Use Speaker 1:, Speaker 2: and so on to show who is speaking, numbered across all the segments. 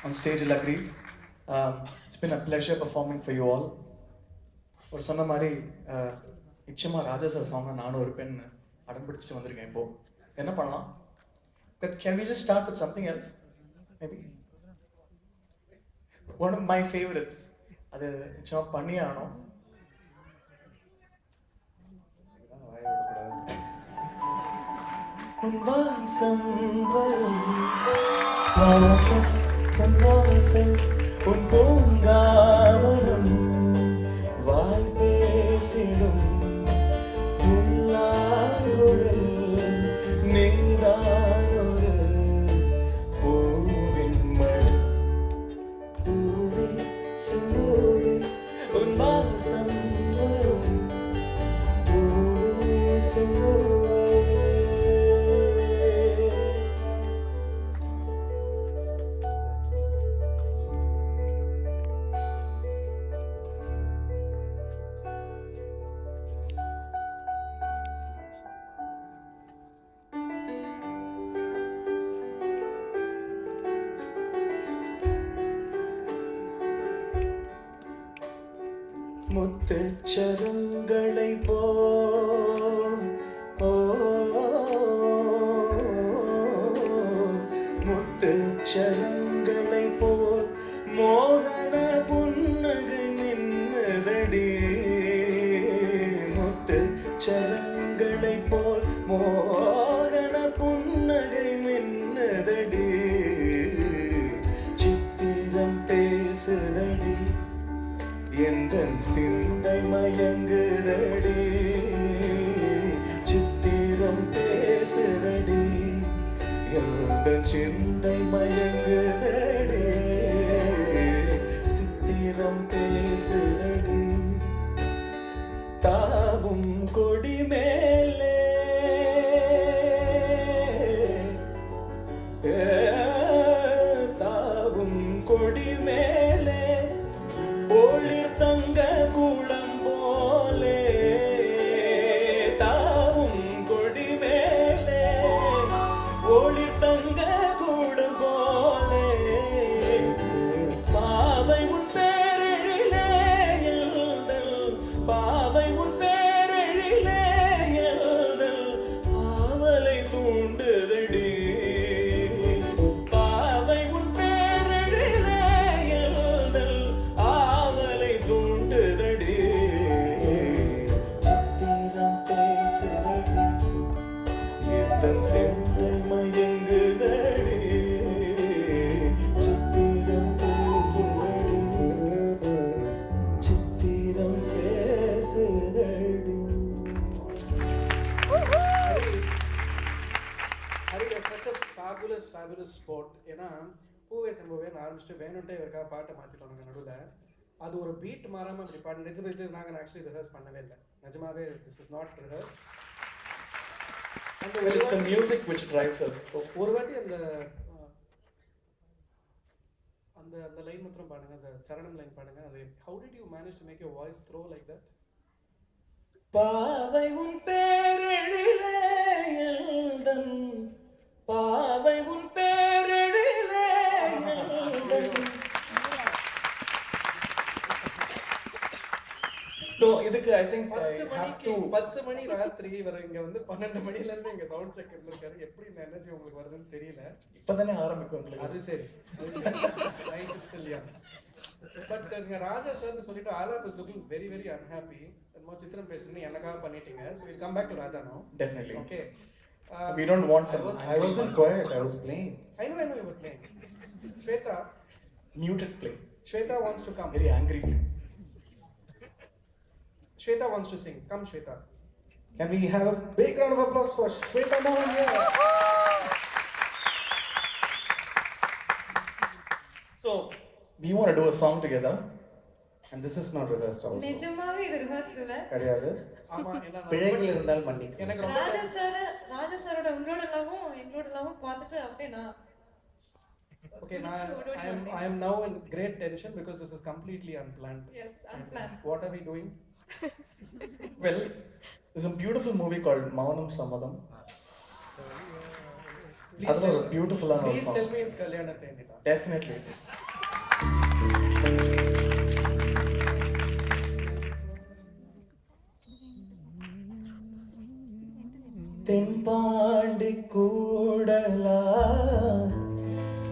Speaker 1: on stage will agree. It's been a pleasure performing for you all. ஒரு சொன்ன மாதிரி நிச்சயமாக ராஜா சார் சாங்கை நானும் ஒரு பெண் அடம் பிடிச்சிட்டு வந்திருக்கேன் இப்போ. என்ன பண்ணலாம்? But can we just start with something else? Maybe one of my favorites. அது நிச்சயமாக பண்ணியே ஆனோம். வாசம் வரும் வாசம் வாசம் உன் பூங்காவனம் வாய் பேசிடும் புல்லாங்குழல் நீதான் ஒரு பூவின் மழை பூவே சிந்தூவே உன் வாசம் வரும் பூவே சிந்தூவே. முத்துச்சரங்களை போல் முத்துச்சரங்களை போல் மோகன புன்னகை நின்னதடி முத்துச்சரங்களை போல் மோகன புன்னகை நின்னதடி சித்திரம் பேசுதடி எந்தன் சிந்தை மயங்குதடி சித்திரம் பேசுதடி எந்தன் சிந்தை மயங்குதடி சித்திரம் பேசுதடி தாவும் கொடி மேலே தாவும் கொடி மேலே ஒளி தங்க கூடம் போலே தாவும் கொடி மேலே ஒளி தங்க கூடம் போலே பாவை உன் பேரெழிலே எழுதல் பாவை உன் பேரெழிலே எழுதல் ஆவலை தூண்டுதடி சிந்தை மயங்குதடி சித்திரம் பேசுதடி சித்திரம் Pesuthadi.
Speaker 2: Hari is such a fabulous sport. ஏன்னா பூவே செம்புவேன்னு ஆரம்பிச்சுட்டு வேணுன்ட்டே இவருக்காக பாட்டை மாற்றிட்டோம் நடுவில். அது ஒரு பீட் மாறாமல் அப்படி பாட்டு நிஜமாக நாங்கள் ஆக்சுவலி ரிஹர்ஸ் பண்ணவே இல்லை. நிஜமாவே this is not rehearse.
Speaker 1: It is the music which drives us.
Speaker 2: ஒரு வாட்டி அந்த அந்த அந்த லைன் மாத்திரம் பாடுங்க, அந்த சரணம் லைன் பாடுங்க. அது how did you manage to make your voice throw like that?
Speaker 1: பாவை உன் பேரெழிலே எழுதன் பாவை உன் பேரெழிலே எழுதன். No, இதுக்கு I think I have to
Speaker 2: 10 மணி ராத்திரி வர இங்க வந்து 12 மணில இருந்து இங்க சவுண்ட் செக் இருக்காரு. எப்படி இந்த எனர்ஜி உங்களுக்கு வருதுன்னு தெரியல.
Speaker 1: இப்பதானே ஆரம்பிக்கும் உங்களுக்கு.
Speaker 2: அது சரி night is still young. But நீங்க ராஜா சார்னு சொல்லிட்டு alaap is looking very very unhappy. என்னமோ சித்திரம் பேசுறீங்க, எனக்காக பண்ணிட்டீங்க. So we'll come back to Raja now.
Speaker 1: Definitely.
Speaker 2: Okay.
Speaker 1: We don't want some.
Speaker 3: I wasn't quiet. I was playing.
Speaker 2: I know you were playing. Shweta.
Speaker 1: Muted play.
Speaker 2: Shweta wants to come.
Speaker 1: Very angry play.
Speaker 2: Shweta wants to sing. Come, Shweta.
Speaker 3: Can we have a big round of applause for Shweta Mohan here?
Speaker 1: So, we want to do a song together.
Speaker 3: And this is not rehearsed also.
Speaker 4: நிஜமாவே இது rehearsal இல்ல.
Speaker 3: கிடையாது.
Speaker 2: ஆமா, என்ன
Speaker 3: பிழைகள் இருந்தால் மன்னிக்க.
Speaker 2: எனக்கு ரொம்ப
Speaker 4: ராஜா சாரோட உங்களோட லவ்வும் எங்களோட லவ்வும் பார்த்துட்டு அப்படியே நான்
Speaker 2: Okay, now I am now in great tension because this is completely unplanned.
Speaker 4: Yes, unplanned.
Speaker 2: What are we doing?
Speaker 1: Well, there's a beautiful movie called Maunam Sammadam. அதில் ஒரு பியூட்டிஃபுல்லான ஒரு
Speaker 2: please
Speaker 1: song.
Speaker 2: Tell me it's கல்யாண தேனிலா.
Speaker 1: Definitely it is. தென்பாண்டி கூடலா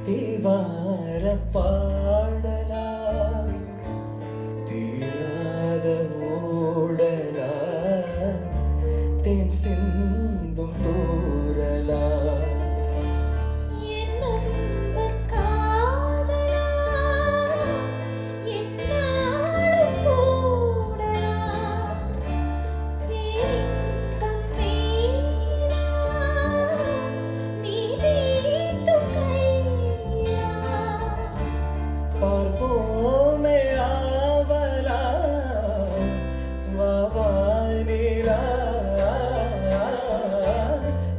Speaker 1: தீவார பாடலா தீராத ஓடலா தேன் சிந்தும் தூரலா பார்ப்போமே ஆவலா வாவானிலா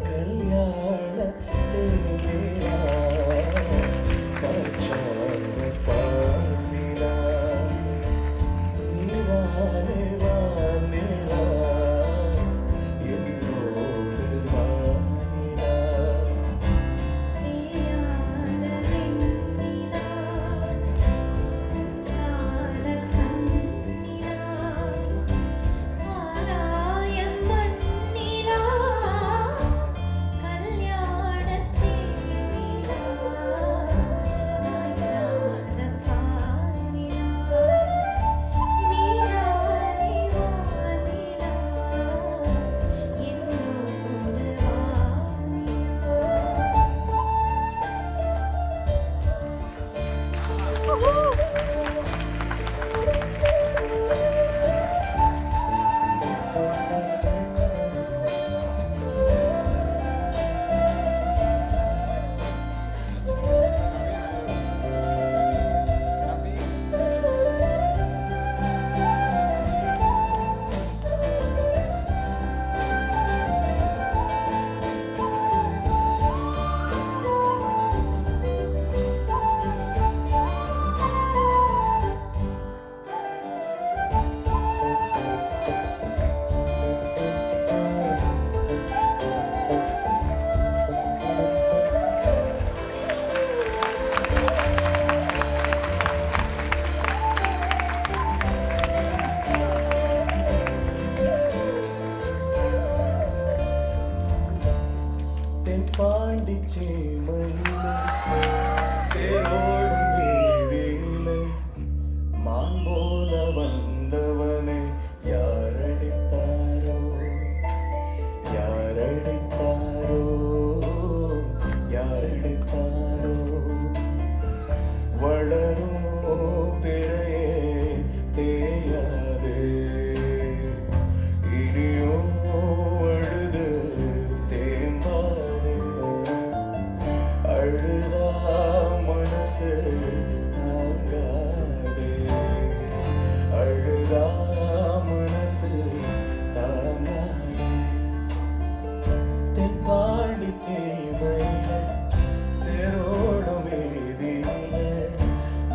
Speaker 1: கல்யாண தேனிலா காற்றான பானிலா நீவானே வானிலா என்னோடு வானிலா தென்பாண்டிச்சேமையிலே தேரோடும் வீதியிலே மான் போல வந்தவனை யாரடித்தாரோ யாரடித்தாரோ யாரடித்தாரோ வளரும் பிறையே தேயாதே இனியோ அழுது தேம்பாதே அழுதா மனசு தாங்காதே அழுதா மனசு தாங்காதே தென்பாண்டி தேவையில தேரோடும் வேதியில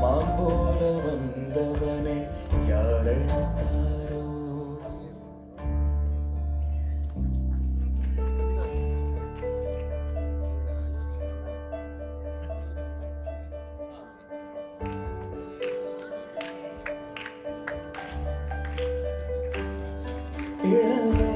Speaker 1: மாம்போல வந்தவனை யாரடித்தாரோ இளமை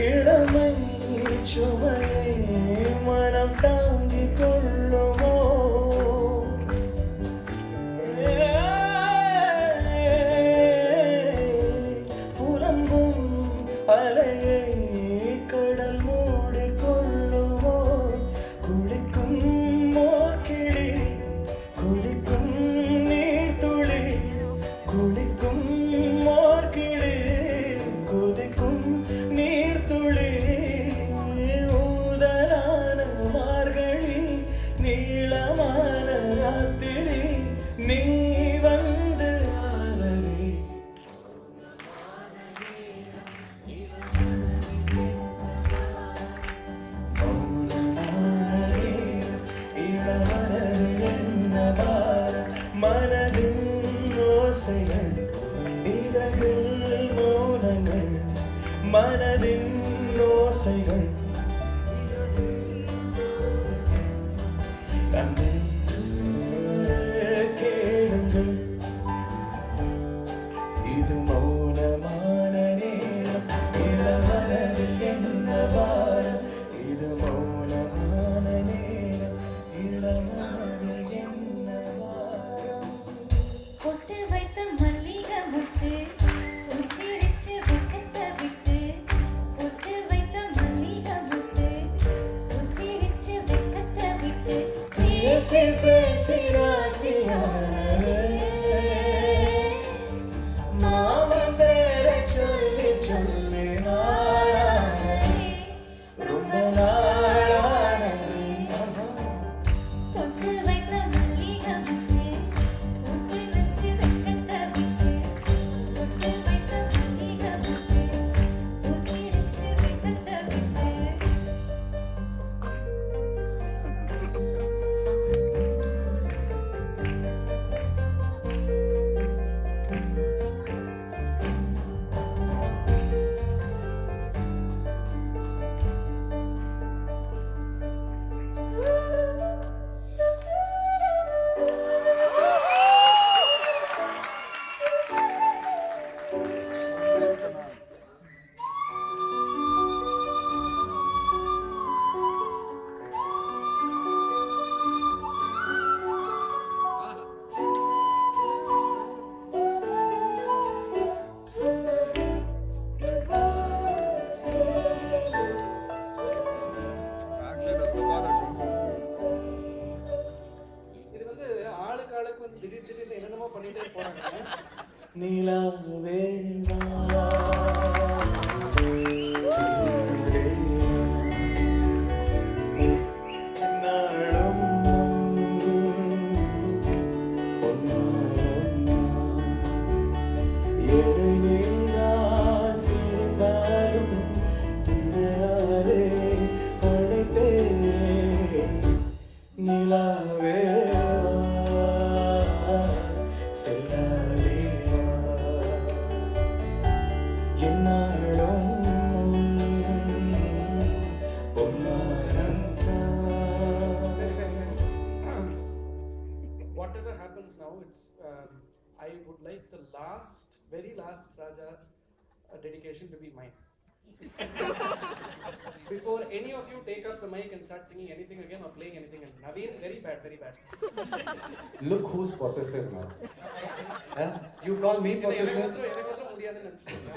Speaker 1: இளமை சுமையை மனம் தாங்கிக் கொள்ளுமோ கண்கள் கேளுங்கள், இது மௌனமான நேரம், இளமனதில் என்ன பாரம், இது மௌனமான நேரம், இளமனதில் என்ன பாரம்.
Speaker 5: பொட்டு வைத்த மல்லிகை மொட்டு பொட்டிரிச்சு வெக்கத்தை விட்டு, பொட்டு வைத்த மல்லிகை மொட்டு பொட்டிரிச்சு வெக்கத்தை விட்டு,
Speaker 1: பேசி பேசி ராசியானே, மாமன் பேரை சொல்லி சொல்லி நாளானே, ரொம்ப நாளானே.
Speaker 5: பொட்டு வைத்த மல்லிகை மொட்டு பொட்டிரிச்சு வெக்கத்தை விட்டு, பொட்டு வைத்த மல்லிகை மொட்டு பொட்டிரிச்சு வெக்கத்தை விட்டு.
Speaker 2: இது வந்து ஆளுக்கு ஆளுக்கு வந்து திடீர் திடீர்னு என்னென்னமோ பண்ணிட்டே போறாங்க.
Speaker 1: நிலாவே வா, சிறுவே நாளும் பொன்னாலும் எது நீதான் இருந்தாலும் இணையாரே அழைப்பே. நிலாவே வா, செல்லாதே வா, என்னாலும் பொன்னானம் தான்.
Speaker 2: Whatever happens now, it's I would like the very last Raja dedication to be mine. Before any of you take up the mic and start singing anything again or playing anything, and Naveen, very bad, very bad.
Speaker 3: Look who's possessive now. Huh? You call me
Speaker 2: எனக்கு
Speaker 3: possessive?
Speaker 2: மாத்திரம் முடியாதுன்னு நினைச்சிட்டீங்களா?